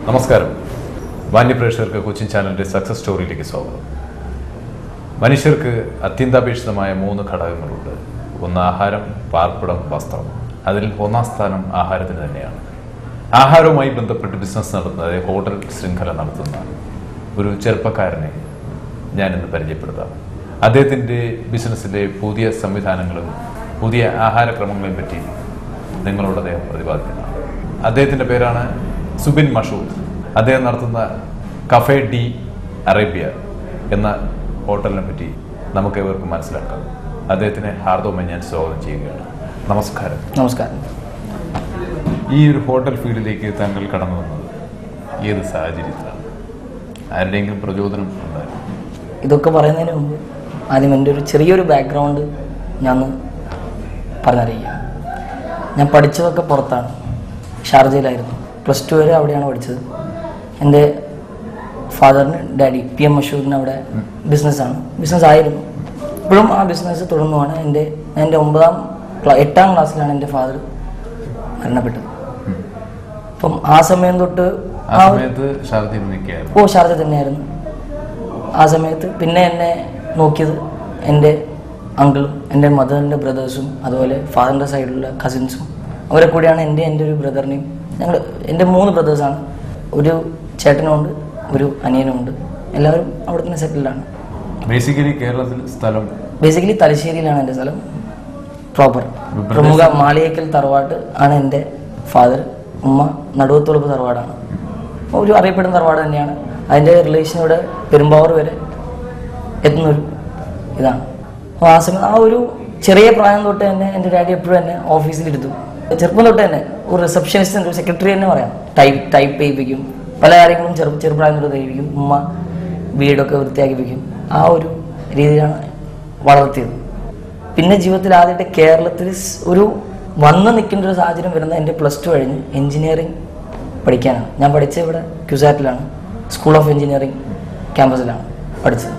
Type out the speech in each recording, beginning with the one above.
നമസ്കാരം. മാന്യപ്രേക്ഷകർക്ക് കൊച്ചിൻ ചാനലിൻ്റെ സക്സസ് സ്റ്റോറിയിലേക്ക് സ്വാഗതം. മനുഷ്യർക്ക് അത്യന്താപേക്ഷിതമായ 3 ഘടകങ്ങളുണ്ട്. ഒന്ന് ആഹാരം, പാർപ്പിടം, വസ്ത്രം. അതിൽ ഒന്നാം സ്ഥാനം ആഹാരത്തിന് തന്നെയാണ്. ആഹാരവുമായി ബന്ധപ്പെട്ട് ബിസിനസ് നടത്തുന്ന ഹോട്ടൽ ശൃംഖല നടത്തുന്ന ഒരു ചെറുപ്പക്കാരനെ ഞാനിന്ന് പരിചയപ്പെടുത്താം. അദ്ദേഹത്തിൻ്റെ ബിസിനസ്സിലെ പുതിയ സംവിധാനങ്ങളും പുതിയ ആഹാരക്രമങ്ങളെയും പറ്റി നിങ്ങളോട് അദ്ദേഹം പ്രതിപാദിക്കുന്നതാണ്. അദ്ദേഹത്തിൻ്റെ പേരാണ് സുബിൻ മഷൂദ്. അദ്ദേഹം നടത്തുന്ന കഫേ ഡി അറേബ്യ എന്ന ഹോട്ടലിനെ പറ്റി നമുക്ക് ഇവർക്ക് മനസ്സിലാക്കാം. അദ്ദേഹത്തിനെ ഹാർദവമായി ഞാൻ സ്വാഗതം ചെയ്യുകയാണ്. നമസ്കാരം. നമസ്കാരം. ഈ ഒരു ഹോട്ടൽ ഫീൽഡിലേക്ക് താങ്കൾ കടന്നു വന്നത് ഏത് സാഹചര്യത്തിലാണ്? ആരുടെയെങ്കിലും പ്രചോദനം ഉണ്ടായിരുന്നു? ഇതൊക്കെ പറയുന്നതിന് മുമ്പ് ആദ്യം എൻ്റെ ഒരു ചെറിയൊരു ബാക്ക്ഗ്രൗണ്ട് ഞാൻ പറഞ്ഞറിയിക്കാം. ഞാൻ പഠിച്ചതൊക്കെ പുറത്താണ്, ഷാർജയിലായിരുന്നു. +2 വരെ അവിടെയാണ് പഠിച്ചത്. എൻ്റെ ഫാദറിന് ഡാഡി PM മഷൂറിന് അവിടെ ബിസിനസ് ആയിരുന്നു. ഇപ്പോഴും ആ ബിസിനസ് തുടർന്നുമാണ്. എൻ്റെ 8ാം ക്ലാസ്സിലാണ് എൻ്റെ ഫാദർ മരണപ്പെട്ടത്. അപ്പം ആ സമയം തൊട്ട് ഷാർജ തന്നെയായിരുന്നു. ആ സമയത്ത് പിന്നെ എന്നെ നോക്കിയത് എൻ്റെ അങ്കിളും എൻ്റെ മദറിൻ്റെ ബ്രദേഴ്സും അതുപോലെ ഫാദറിൻ്റെ സൈഡിലുള്ള കസിൻസും അവരെ കൂടിയാണ്. എൻ്റെ ഒരു ബ്രദറിനെയും എൻ്റെ 3 ബ്രദേഴ്സാണ്. ഒരു ചേട്ടനുമുണ്ട്, ഒരു അനിയനുമുണ്ട്. എല്ലാവരും അവിടെ തന്നെ സെറ്റിൽഡാണ്. ബേസിക്കലി തലശ്ശേരിയിലാണ് എൻ്റെ സ്ഥലം. പ്രോപ്പർ പ്രമുഖ മാളിയേക്കൽ തറവാട് ആണ് എൻ്റെ ഫാദർ. ഉമ്മ നടുവത്തുളപ്പ് തറവാടാണ്. ഒരു അറിയപ്പെടുന്ന തറവാട് തന്നെയാണ്. അതിൻ്റെ റിലേഷൻ ഇവിടെ പെരുമ്പാവൂർ വരെ എത്തുന്നൊരു ഇതാണ്. അപ്പോൾ ആ സമയം ആ ഒരു ചെറിയ പ്രായം തൊട്ട് തന്നെ എൻ്റെ ഡാഡി എപ്പോഴും എന്നെ ഓഫീസിലിരുത്തും. ചെറുപ്പം തൊട്ട് തന്നെ ഒരു റിസപ്ഷനിസ്റ്റ്, ഒരു സെക്രട്ടറി തന്നെ പറയാം. ടൈപ്പ് ചെയ്യിപ്പിക്കും, പല കാര്യങ്ങളും ചെറുപ്രായം തൊട്ട് ചെയ്യിപ്പിക്കും. ഉമ്മ വീടൊക്കെ വൃത്തിയാക്കിപ്പിക്കും. ആ ഒരു രീതിയിലാണ് വളർത്തിയത്. പിന്നെ ജീവിതത്തിൽ ആദ്യമായിട്ട് കേരളത്തിൽ ഒരു വന്ന് നിൽക്കേണ്ട ഒരു സാഹചര്യം വരുന്നത് എൻ്റെ +2 കഴിഞ്ഞ് എൻജിനീയറിംഗ് പഠിക്കാനാണ്. ഞാൻ പഠിച്ചത് ഇവിടെ ക്യുസാറ്റിലാണ്, സ്കൂൾ ഓഫ് എഞ്ചിനീയറിംഗ് ക്യാമ്പസിലാണ് പഠിച്ചത്.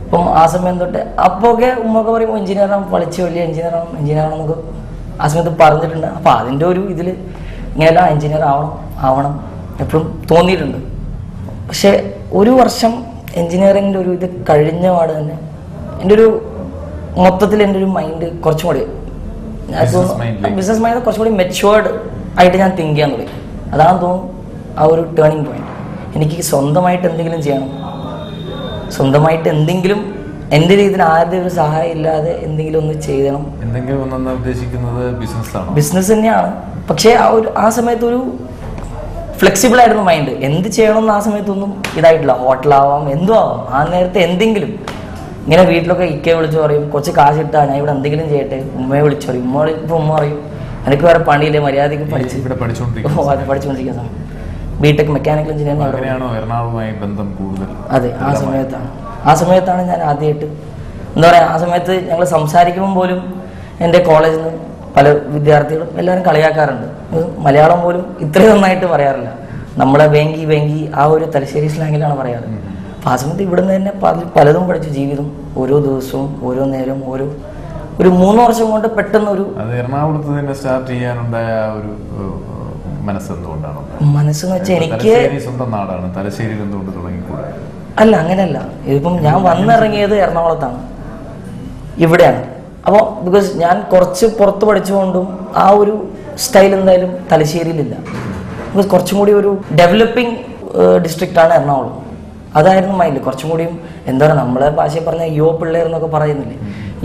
അപ്പം ആ സമയം തൊട്ട് അപ്പോഴൊക്കെ ഉമ്മൊക്കെ പറയുമ്പോൾ എഞ്ചിനീയറാണ്, പഠിച്ച് വലിയ എഞ്ചിനീയറാണെന്നൊക്കെ ആ സമയത്ത് പറഞ്ഞിട്ടുണ്ട്. അപ്പോൾ അതിൻ്റെ ഒരു ഇതിൽ ഇങ്ങനെയല്ല എഞ്ചിനീയർ ആവണം എപ്പോഴും തോന്നിയിട്ടുണ്ട്. പക്ഷേ ഒരു വർഷം എഞ്ചിനീയറിങ്ങിൻ്റെ ഒരു ഇത് കഴിഞ്ഞ പാട് തന്നെ എൻ്റെ ഒരു മൊത്തത്തിൽ എൻ്റെ ഒരു മൈൻഡ് കുറച്ചും കൂടി ബിസിനസ് മൈൻഡ് കുറച്ചും കൂടി മെച്ചുവേർഡ് ആയിട്ട് ഞാൻ തിങ്ക് ചെയ്യാൻ തുടങ്ങി. അതാണ് തോന്നുന്നു ആ ഒരു ടേണിംഗ് പോയിന്റ്. എനിക്ക് സ്വന്തമായിട്ട് എന്തെങ്കിലും ചെയ്യണം, സ്വന്തമായിട്ട് എന്തെങ്കിലും എൻ്റെ രീതിയിൽ ആരുടെ ഒരു സഹായം ഇല്ലാതെ എന്തെങ്കിലും ഒന്ന് ചെയ്യണം. ബിസിനസ് തന്നെയാണ്. പക്ഷേ ആ സമയത്ത് ഒരു ഫ്ലെക്സിബിൾ ആയിരുന്നു മൈൻഡ്. എന്ത് ചെയ്യണമെന്ന് ആ സമയത്തൊന്നും ഇതായിട്ടില്ല. ഹോട്ടലാവാം, എന്തും ആവാം. ആ നേരത്തെ എന്തെങ്കിലും ഇങ്ങനെ വീട്ടിലൊക്കെ ഇക്കയെ വിളിച്ചു പറയും, കുറച്ച് കാശ് ഇട്ടാൽ ഞാൻ ഇവിടെ എന്തെങ്കിലും ചെയ്യട്ടെ. ഉമ്മയെ വിളിച്ചു പറയും. ഉമ്മ പറയും എനിക്ക് വേറെ പണിയില്ലേ, മര്യാദയ്ക്ക് പഠിച്ചുകൊണ്ടിരിക്കുന്ന സമയം ബിടെക് മെക്കാനിക്കൽ എഞ്ചിനീയറിംഗ്. അതെ, ആ സമയത്താണ് ഞാൻ ആദ്യമായിട്ട് എന്താ പറയുക, ആ സമയത്ത് ഞങ്ങൾ സംസാരിക്കുമ്പോൾ പോലും എൻ്റെ കോളേജിൽ നിന്ന് പല വിദ്യാർത്ഥികളും എല്ലാവരും കളിയാക്കാറുണ്ട്. മലയാളം പോലും ഇത്രയും നന്നായിട്ട് പറയാറില്ല. നമ്മളെ വേങ്കി ആ ഒരു തലശ്ശേരി സ്ലാങ്ങിലാണ് പറയാറ്. അപ്പം ആ സമയത്ത് ഇവിടുന്ന് തന്നെ പലതും പഠിച്ചു. ജീവിതം ഓരോ ദിവസവും ഓരോ നേരം ഒരു 3 വർഷം കൊണ്ട് പെട്ടെന്ന് എറണാകുളത്ത് തന്നെ സ്റ്റാർട്ട് ചെയ്യാനുണ്ടായ ഒരു മനസ്സെന്ന് വെച്ചാൽ എനിക്ക് സ്വന്തം നാടാണ് തലശ്ശേരിയിൽ എന്തുകൊണ്ട് തുടങ്ങിക്കൂടാ? അല്ല, അങ്ങനെയല്ല. ഇതിപ്പം ഞാൻ വന്നിറങ്ങിയത് എറണാകുളത്താണ്, ഇവിടെയാണ്. അപ്പോൾ ബിക്കോസ് ഞാൻ കുറച്ച് പുറത്ത് പഠിച്ചുകൊണ്ടും ആ ഒരു സ്റ്റൈൽ എന്തായാലും തലശ്ശേരിയിലില്ല. ബിക്കോസ് കുറച്ചും കൂടി ഒരു ഡെവലപ്പിംഗ് ഡിസ്ട്രിക്റ്റാണ് എറണാകുളം. അതായിരുന്നു മൈൻഡ്. കുറച്ചും കൂടിയും എന്താ പറയുക, നമ്മളെ ഭാഷയിൽ പറഞ്ഞാൽ പിള്ളേർ എന്നൊക്കെ പറയുന്നില്ലേ,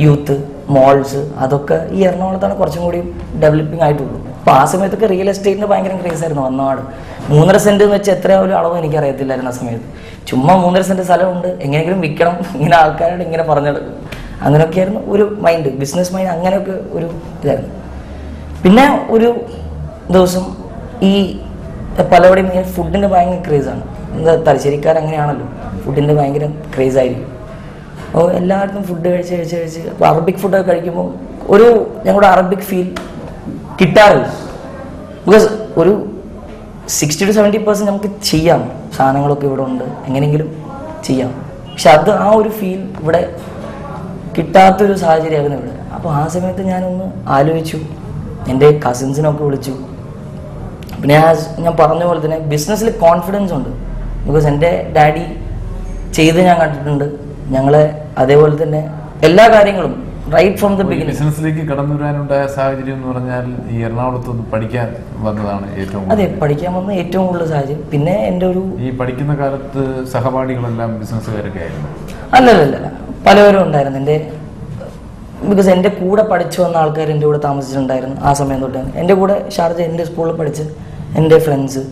യൂത്ത് മോൾസ്, അതൊക്കെ ഈ എറണാകുളത്താണ് കുറച്ചും കൂടിയും ഡെവലപ്പിംഗ് ആയിട്ടുള്ളൂ. അപ്പോൾ ആ സമയത്തൊക്കെ റിയൽ എസ്റ്റേറ്റിന് ഭയങ്കര ക്രേസ് ആയിരുന്നു വന്നപാട്. 3.5 സെന്റ് എന്ന് വെച്ചാൽ എത്രയോ ഒരു അളവ് എനിക്കറിയത്തില്ലായിരുന്നു ആ സമയത്ത്. ചുമ്മാ 3.5 സെന്റ് സ്ഥലമുണ്ട്, എങ്ങനെയെങ്കിലും വിൽക്കണം, ഇങ്ങനെ ആൾക്കാരോട് ഇങ്ങനെ പറഞ്ഞെടുക്കും. അങ്ങനെയൊക്കെയായിരുന്നു ഒരു മൈൻഡ്, ബിസിനസ് മൈൻഡ്. അങ്ങനെയൊക്കെ ഒരു ഇതായിരുന്നു. പിന്നെ ഒരു ദിവസം ഈ പലവിടെയും ഇങ്ങനെ ഫുഡിൻ്റെ ഭയങ്കര ക്രേസാണ്. എന്താ തലശ്ശേരിക്കാരങ്ങനെയാണല്ലോ, ഫുഡിൻ്റെ ഭയങ്കര ക്രേസ് ആയിരിക്കും. അപ്പോൾ എല്ലാവർക്കും ഫുഡ് കഴിച്ച് അപ്പോൾ അറബിക് ഫുഡൊക്കെ കഴിക്കുമ്പോൾ ഞങ്ങളുടെ അറബിക് ഫീൽ കിട്ടാറില്ല. ബിക്കോസ് ഒരു 60 to 70% നമുക്ക് ചെയ്യാം, സാധനങ്ങളൊക്കെ ഇവിടെ ഉണ്ട്, എങ്ങനെയെങ്കിലും ചെയ്യാം. പക്ഷെ ആ ഒരു ഫീൽ ഇവിടെ കിട്ടാത്തൊരു സാഹചര്യമായിരുന്നു ഇവിടെ. അപ്പോൾ ആ സമയത്ത് ഞാനൊന്ന് ആലോചിച്ചു, എൻ്റെ കസിൻസിനൊക്കെ വിളിച്ചു. പിന്നെ ഞാൻ പറഞ്ഞ പോലെ തന്നെ ബിസിനസ്സിൽ കോൺഫിഡൻസ് ഉണ്ട്. ബിക്കോസ് എൻ്റെ ഡാഡി ചെയ്ത് ഞാൻ കണ്ടിട്ടുണ്ട്. ഞങ്ങളെ അതേപോലെ തന്നെ എല്ലാ കാര്യങ്ങളും റൈറ്റ് ഫ്രം ദ ബിഗിനിങ്. ബിസിനസ്സിലേക്ക് കടന്നു വരാനുണ്ടായ സാഹചര്യം എന്ന് പറഞ്ഞാൽ ഈ എറണാകുളത്ത് പഠിക്കാൻ വന്നതാണ് ഏറ്റവും. അതെ, പഠിക്കാൻ വന്ന ഏറ്റവും കൂടുതൽ സാഹചര്യം. പിന്നെ എൻ്റെ ഒരു ഈ പഠിക്കുന്ന കാലത്ത് സഹപാഠികളെല്ലാം ബിസിനസ്സുകാരൊക്കെ ആയിരുന്നു? അല്ലല്ല, പലവരും ഉണ്ടായിരുന്നു. ബിക്കോസ് എൻ്റെ കൂടെ പഠിച്ചു വന്ന ആൾക്കാർ എൻ്റെ കൂടെ താമസിച്ചിട്ടുണ്ടായിരുന്നു ആ സമയം തൊട്ട്. എൻ്റെ കൂടെ ഷാർജ എൻ്റെ സ്കൂളിൽ പഠിച്ച് എൻ്റെ ഫ്രണ്ട്സ്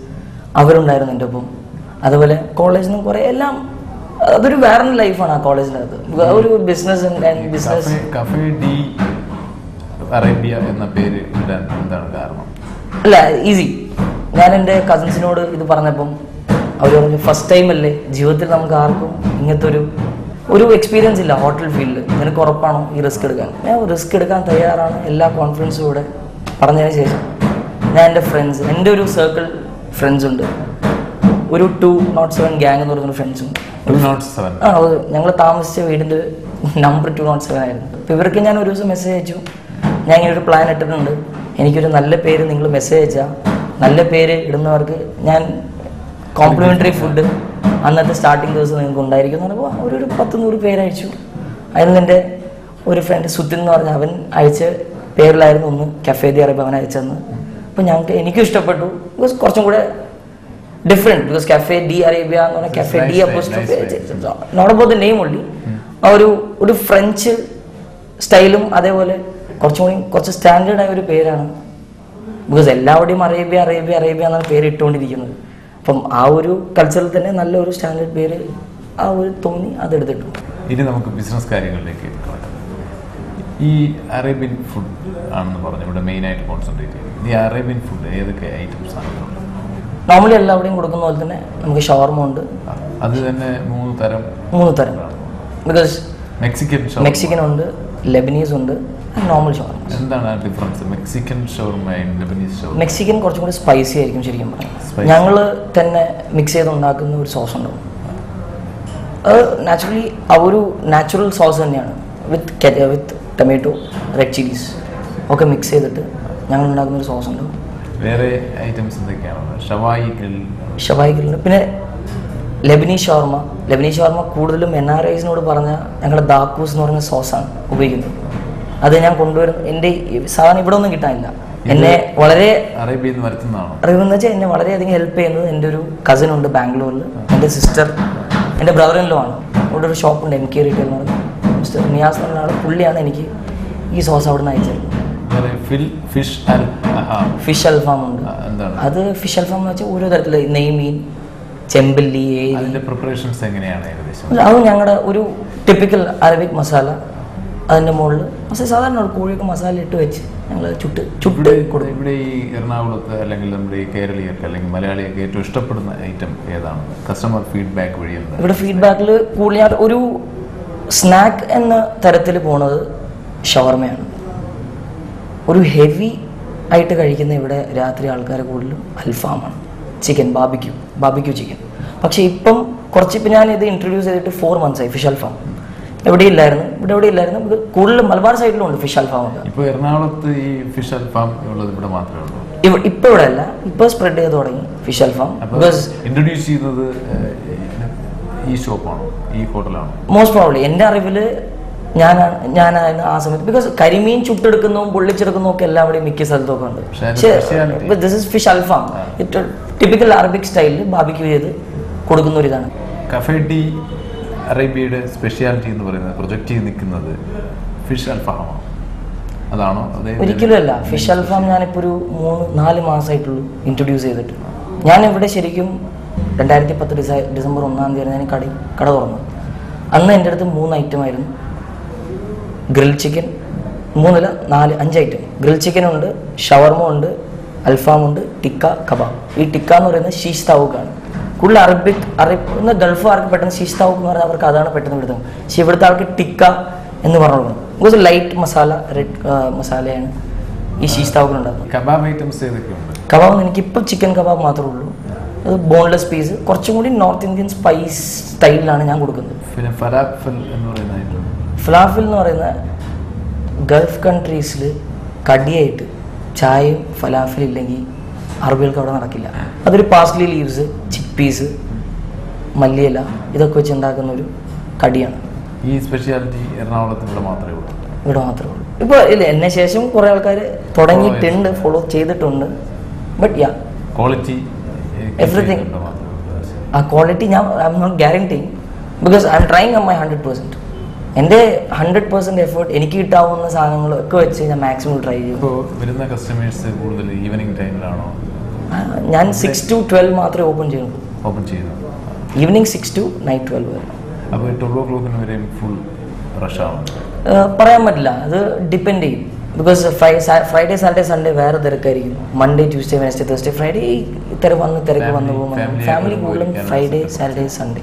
അവരുണ്ടായിരുന്നു എൻ്റെ ഒപ്പം. അതുപോലെ കോളേജിൽ നിന്ന് കുറേ എല്ലാം അതൊരു വേറെ ലൈഫാണ് ആ കോളേജിനകത്ത്. ഒരു ബിസിനസ് കഫേ ഡി അറേബ്യ എന്ന പേര് ഇടാൻ എന്താണ് കാരണം? അല്ല, ഈസി. ഞാൻ എൻ്റെ കസിൻസിനോട് ഇത് പറഞ്ഞപ്പം അവർ പറഞ്ഞു ഫസ്റ്റ് ടൈം അല്ലേ, ജീവിതത്തിൽ നമുക്ക് ആർക്കും ഇങ്ങനത്തെ ഒരു എക്സ്പീരിയൻസ് ഇല്ല ഹോട്ടൽ ഫീൽഡിൽ, നിനക്ക് ഉറപ്പാണോ ഈ റിസ്ക് എടുക്കാൻ? ഞാൻ റിസ്ക് എടുക്കാൻ തയ്യാറാണ്, എല്ലാ കോൺഫിഡൻസും കൂടെ പറഞ്ഞതിന് ശേഷം ഞാൻ എൻ്റെ ഫ്രണ്ട്സ്, എൻ്റെ ഒരു സർക്കിൾ ഫ്രണ്ട്സ് ഉണ്ട്, ഒരു 207 ഗ്യാങ് എന്ന് പറഞ്ഞൊരു ഫ്രണ്ട്സ് ഉണ്ട്. ഞങ്ങൾ താമസിച്ച വീടിൻ്റെ നമ്പർ 207 ആയിരുന്നു. അപ്പോൾ ഇവർക്ക് ഞാൻ ഒരു ദിവസം മെസ്സേജ് അയച്ചു, ഞാൻ ഇങ്ങനെ ഒരു പ്ലാൻ ഇട്ടിട്ടുണ്ട്, എനിക്കൊരു നല്ല പേര് നിങ്ങൾ മെസ്സേജ് അയച്ചാൽ നല്ല പേര് ഇടുന്നവർക്ക് ഞാൻ കോംപ്ലിമെൻ്ററി ഫുഡ് അന്നത്തെ സ്റ്റാർട്ടിങ് ദിവസം നിങ്ങൾക്ക് ഉണ്ടായിരിക്കും എന്ന് പറഞ്ഞപ്പോൾ ഒരു 10-100 പേര് അയച്ചു. അതിൽ നിന്ന് എൻ്റെ ഒരു ഫ്രണ്ട് സുത്തിൻ എന്ന് പറഞ്ഞാൽ അവൻ അയച്ച പേരിലായിരുന്നു ഒന്ന് കഫേ ദി അറേബ്യ അവൻ അയച്ചെന്ന്. അപ്പോൾ എനിക്കും ഇഷ്ടപ്പെട്ടു. ബിക്കോസ് കുറച്ചും കൂടെ different. Because cafe de Arabia എന്ന് പറഞ്ഞാൽ cafe de apostrophe not about the name only. ആ ഒരു ഫ്രഞ്ച് സ്റ്റൈലും അതേപോലെ കുറച്ച് സ്റ്റാൻഡേർഡ് ആയ ഒരു പേരാണ്. ബിക്കോസ് എല്ലാവരുടെയും അറേബ്യ അറേബ്യ അറേബ്യ എന്നാണ് പേര് ഇട്ടുകൊണ്ടിരിക്കുന്നത്. അപ്പം ആ ഒരു കൾച്ചറിൽ തന്നെ നല്ലൊരു സ്റ്റാൻഡേർഡ് പേര് ആ ഒരു തോന്നി അതെടുത്തിട്ടു. ഇനി നമുക്ക് ബിസിനസ് കാര്യങ്ങളിലേക്ക് പോകട്ടെ. ഈ അറേബ്യൻ ഫുഡ് ആണെന്ന് പറഞ്ഞു ഇവിടെ മെയിനായിട്ട് കോൺസെൻട്രേറ്റ് ചെയ്യുന്നത്. ഈ അറേബ്യൻ ഫുഡ് ഏതൊക്കെ ഐറ്റംസ് ആണ്? നോർമലി എല്ലാവരുടെയും കൊടുക്കുന്ന പോലെ തന്നെ നമുക്ക് ഷവർമ ഉണ്ട്. അത് തന്നെ മൂന്ന് തരം. ബിക്കോസ് മെക്സിക്കൻ ഉണ്ട്, ലെബനീസ് ഉണ്ട്, നോർമൽ ഷവർമ. എന്താണ് ഡിഫറൻസ് മെക്സിക്കൻ ഷവർമയും ലെബനീസ് ഷവർമ? മെക്സിക്കൻ കുറച്ചും കൂടി സ്പൈസി ആയിരിക്കും ശരിക്കും പറഞ്ഞാൽ. ഞങ്ങൾ തന്നെ മിക്സ് ചെയ്ത് ഉണ്ടാക്കുന്ന ഒരു സോസ് ഉണ്ടാവും. അത് നാച്ചുറലി ആ ഒരു നാച്ചുറൽ സോസ് തന്നെയാണ്. വിത്ത് ടൊമാറ്റോ, റെഡ് ചില്ലീസ് ഒക്കെ മിക്സ് ചെയ്തിട്ട് ഞങ്ങൾ ഉണ്ടാക്കുന്ന ഒരു സോസ് ഉണ്ടാവും. വേറെ ഐറ്റംസ് എന്തൊക്കെയാണ്? ഷവായി ഗ്രില്ലുണ്ട്. പിന്നെ ലെബനീസ് ഷവർമ കൂടുതലും NRIസിനോട് പറഞ്ഞാൽ ഞങ്ങളുടെ ദാക്കൂസ് എന്ന് പറഞ്ഞ സോസാണ് ഉപയോഗിക്കുന്നത്. അത് ഞാൻ കൊണ്ടുവരുന്ന എൻ്റെ സാധനം ഇവിടെ ഒന്നും കിട്ടാനില്ല. എന്നെ വളരെ അറേബ്യയിൽ വരുത്തുന്നതാണോ? അറിയുമെന്ന് വെച്ചാൽ എന്നെ വളരെയധികം ഹെൽപ്പ് ചെയ്യുന്നത് എൻ്റെ ഒരു കസിൻ ഉണ്ട് ബാംഗ്ലൂരിൽ. എൻ്റെ സിസ്റ്റർ, എൻ്റെ ബ്രദർ ഇൻ ലോ ആണ്. ഇവിടെ ഒരു ഷോപ്പുണ്ട് MK റീറ്റെയിൽ എന്ന് പറഞ്ഞാൽ. മിസ്റ്റർ നിയാസ് എന്ന ആൾ, പുള്ളിയാണ് എനിക്ക് ഈ സോസ് അവിടെ നിന്ന് അയച്ചിരുന്നത്. ഫിഷ് അൽഫാം ഉണ്ട്. അത് ഫിഷ് അൽഫാം എന്ന് വെച്ചാൽ ഓരോ തരത്തില് നെയ്മീൻ, ചെമ്പല്ലി. പ്രിപ്പറേഷൻസ് എങ്ങനെയാണ് ഏകദേശം? അത് ഞങ്ങളുടെ ഒരു ടിപ്പിക്കൽ അറബിക് മസാല, അതിൻ്റെ മുകളിൽ സാധാരണ കോഴിയൊക്കെ മസാല ഇട്ട് വെച്ച് ഞങ്ങൾ ചുട്ട് കൊടുക്കും. ഇവിടെ ഈ എറണാകുളത്ത് അല്ലെങ്കിൽ നമ്മുടെ ഈ കേരളീയർക്ക് അല്ലെങ്കിൽ മലയാളികൾക്ക് ഏറ്റവും ഇഷ്ടപ്പെടുന്ന ഐറ്റം ഏതാണ്? കസ്റ്റമർ ഫീഡ്ബാക്ക് വഴി ഇവിടെ ഫീഡ്ബാക്കിൽ കൂടുതൽ ഒരു സ്നാക്ക് എന്ന തരത്തിൽ പോണത് ഷവർമയാണ്. ഒരു ഹെവി ആയിട്ട് കഴിക്കുന്ന ഇവിടെ രാത്രി ആൾക്കാരെ കൂടുതലും അൽഫാമാണ്, ചിക്കൻ, ബാർബിക്യൂ ചിക്കൻ. പക്ഷേ ഇപ്പം ഞാനിത് ഇൻട്രൊഡ്യൂസ് ചെയ്തിട്ട് 4 months ആയി. ഫിഷ് അൽഫാം ഇവിടെ ഇല്ലായിരുന്നു. കൂടുതലും മലബാർ സൈഡിലുണ്ട് ഫിഷ് അൽഫാം ഒക്കെ. ഇപ്പോൾ എറണാകുളത്ത് ഈ ഫിഷ് അൽഫാം ഉള്ളത് ഇവിടെ മാത്രമേ ഉള്ളൂ. ഇപ്പോൾ ഇവിടെ അല്ല, ഇപ്പോൾ സ്പ്രെഡ് ചെയ്ത് തുടങ്ങി ഫിഷ് അൽഫാം. ഇൻട്രൊഡ്യൂസ് ചെയ്തത് ഈ ഷോപ്പാണോ, ഈ ഹോട്ടലാണോ? മോസ്റ്റ് പ്രോബ്ലി എൻ്റെ അറിവിൽ ഞാനായിരുന്നു ആ സമയത്ത്. ബിക്കോസ് കരിമീൻ ചുട്ടെടുക്കുന്നതും പൊള്ളിച്ചെടുക്കുന്നതും ഒക്കെ എല്ലാവരുടെയും മിക്ക സ്ഥലത്തൊക്കെ ഉണ്ട്. പക്ഷേ this is fish alfaham. Typical Arabic സ്റ്റൈലിൽ ബാർബിക്യൂ ചെയ്ത് കൊടുക്കുന്ന ഒരു ഇതാണ്. കഫേ ഡി അറേബ്യയുടെ സ്പെഷ്യാലിറ്റി എന്ന് പറയുന്നത് പ്രൊജക്റ്റ് ചെയ്ത് നിൽക്കുന്നത് ഫിഷ് അൽഫാമാണോ? അതാണോ? ഒരിക്കലും അല്ല. ഫിഷ് അൽഫാം ഞാനിപ്പോൾ ഒരു 3-4 മാസമായിട്ടുള്ളൂ ഇൻട്രൊഡ്യൂസ് ചെയ്തിട്ട്. ഞാൻ ഇവിടെ ശരിക്കും 2010 ഡിസംബർ 1-ാം തീയതി ഞാൻ കട തുറന്നു. അന്ന് എൻ്റെ അടുത്ത് 3 ഐറ്റം ആയിരുന്നു. Grill chicken, 5 item. Grill chicken ഉണ്ട്, ഷവർമ ഉണ്ട്, അൽഫാമുണ്ട്, ടിക്ക, കബാബ്. ഈ ടിക്ക എന്ന് പറയുന്നത് ഷീഷ് താവൂക്കാണ്. കൂടുതൽ അറബ് ഗൾഫ് ആർക്ക് പെട്ടെന്ന് ഷീഷ് താവൂക്ക് എന്ന് പറഞ്ഞാൽ അവർക്ക് അതാണ് പെട്ടെന്ന് വിടുന്നത്. പക്ഷേ ഇവിടുത്തെ ആൾക്ക് ടിക്ക എന്ന് പറഞ്ഞു. ബിക്കോസ് ലൈറ്റ് മസാല, റെഡ് മസാലയാണ് ഈ ഷീഷ് താവൂക്കിനുണ്ടാകുന്നത്. കബാബ് ഐറ്റംസ് ഏതൊക്കെയുണ്ട്? കബാബ് എനിക്കിപ്പോൾ ചിക്കൻ കബാബ് മാത്രമേ ഉള്ളൂ. അത് ബോൺലെസ് പീസ്, കുറച്ചും കൂടി നോർത്ത് ഇന്ത്യൻ സ്പൈസ് സ്റ്റൈലിലാണ് ഞാൻ കൊടുക്കുന്നത്. ഫലാഫിൽ എന്ന് പറയുന്ന ഗൾഫ് കൺട്രീസിൽ കടിയായിട്ട് ചായയും ഫലാഫിൽ ഇല്ലെങ്കിൽ അറബികൾക്ക് അവിടെ നടക്കില്ല. അതൊരു പാസ്ലി ലീവ്സ്, ചിക്ക് പീസ്, മല്ലിയില ഇതൊക്കെ വെച്ച് ഉണ്ടാക്കുന്ന ഒരു കടിയാണ്. ഈ സ്പെഷ്യാലിറ്റി എറണാകുളത്ത് ഇവിടെ മാത്രമേ ഉള്ളൂ? ഇവിടെ മാത്രമേ ഉള്ളൂ. ഇപ്പോൾ ഇല്ല, എന്നെ ശേഷം കുറേ ആൾക്കാർ തുടങ്ങിയിട്ടുണ്ട്, ഫോളോ ചെയ്തിട്ടുണ്ട്. ബട്ട് യാ ക്വാളിറ്റി എവറിഥിങ്, ആ quality I am not guarantee because I am trying my 100%. എൻ്റെ 100% എഫേർട്ട് എനിക്ക് കിട്ടാവുന്ന സാധനങ്ങളൊക്കെ വെച്ച് ഞാൻ മാക്സിമം ട്രൈ ചെയ്യും. ഇപ്പോൾ വരുന്ന കസ്റ്റമേഴ്സ് കൂടുതൽ ഈവനിങ് ടൈമിലാണോ? ഞാൻ 6 to 12 മാത്രമേ ഓപ്പൺ ചെയ്യുള്ളൂ. ഓപ്പൺ ചെയ്യുന്നത് ഈവനിങ് 6 to night 12 വരെ. അപ്പോൾ 12 o'clock വരെയും ഫുൾ റഷാണ്? പറയാൻ പറ്റില്ല, അത് ഡിപ്പെൻഡ് ചെയ്യും. ബിക്കോസ് ഫ്രൈഡേ സാറ്റർഡേ സൺഡേ വേറെ തിരക്കായിരിക്കും. Monday Tuesday Wednesday Thursday Friday ഈ തിരക്ക് വന്ന് പോകും. ഫാമിലി കൂടുതലും ഫ്രൈഡേ സാറ്റർഡേ സൺഡേ.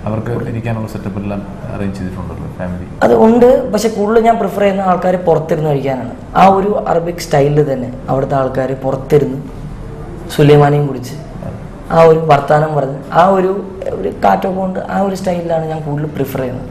അവർക്ക് ഇരിക്കാനുള്ള സെറ്റപ്പ് എല്ലാം അറേഞ്ച് ചെയ്തിട്ടുണ്ടല്ലോ ഫാമിലി? അത് ഉണ്ട്, പക്ഷെ കൂടുതൽ ഞാൻ പ്രിഫർ ചെയ്യുന്ന ആൾക്കാർ പുറത്തിരുന്ന് കഴിക്കാനാണ്. ആ ഒരു അറബിക് സ്റ്റൈലിൽ തന്നെ അവിടുത്തെ ആൾക്കാർ പുറത്തിരുന്ന് സുലൈമാനിയും കുടിച്ച് ആ ഒരു വർത്താനം പറഞ്ഞ് ആ ഒരു കാറ്റൊക്കെ കൊണ്ട് ആ ഒരു സ്റ്റൈലിലാണ് ഞാൻ കൂടുതൽ പ്രിഫർ ചെയ്യുന്നത്.